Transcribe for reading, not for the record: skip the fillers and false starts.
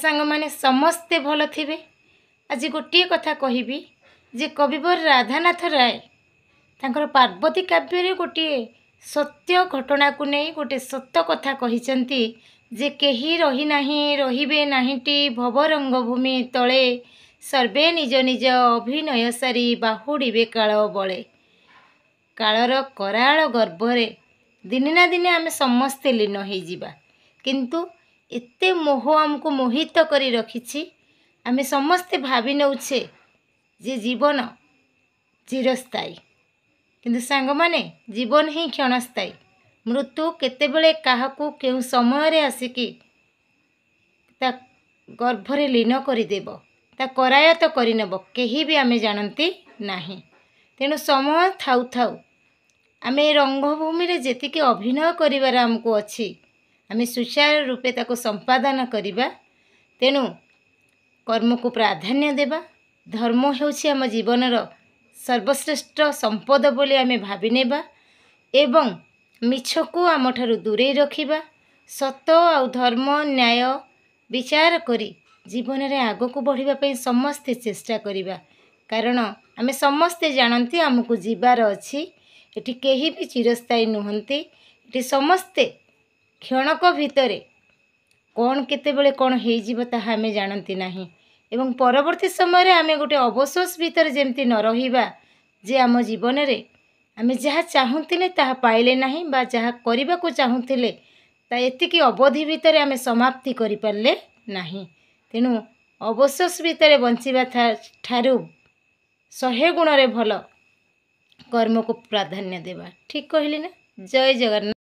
सांग माने समस्ते भल थिबे। आज गोटे कथा कहबी जे कविवर राधानाथ राय तांकर पार्वती काव्य रे गोटे सत्य घटना को नहीं गोटे सत्य कथा कहिसंती जे केही रही नाही रहिबे नाहीटी भव रंगभूमि तले सर्वे निज निज अभिनय सारी बाहुड़िबे काल बळे। कालर कराल गर्भरे दिने ना दिने आमे समस्ते लीन हो जिबा, किंतु एते मोह आमको मोहित करी रखिछि। आमे समस्ते भावी नौछे जे जीवन चिरस्थायी, किंतु सांग माने जीवन ही क्षणस्थायी। मृत्यु केतेबेले काहाकू केउ समय रे आसिकी ता गर्भरे लीन करिदेब, ता करायत करिनेब केही भी आमे जानती नाही। तेणु समय थाउ थाउ आमे रंगभूमि रे जेतिके अभिनय करिवार आमको अछि आमे सुचारू रूपे ताको संपादन करिबा। तेणु कर्म को प्राधान्य देबा। धर्म हेउछि आम जीवनर सर्वश्रेष्ठ संपद बोली आमे भाबी नेबा एवं मिछ को आम ठारू दूरे रखिबा। सत आ धर्म न्याय विचार करी जीवन रे आगो को बढ़िबा पई समस्ते चेष्टा करिबा, कारण आमे समस्ते जानती आमको जीवार अछि। एठी केही भी चिरस्थायी नुहंती, एठी समस्ते क्षणक भितरे कौन केतेबेले कौन हेई जीव ताहा आमे जानती नाही एवं परवर्ती समय रे आमे गोटे अवशोष भितर जेमती न रहिबा जे आम जीवन रे आमे जहा चाहुतिले ताहा पाइले नाही बा जहा करिबा को चाहुतिले ता एतिकी अवधि भितर आमे समाप्ति करि परले नाही। तेणु अवशोष भितर बंचिबा ठारू 100 गुण रे भल कर्म को प्राधान्य देबा। ठीक कहली ना? जय जगन्नाथ।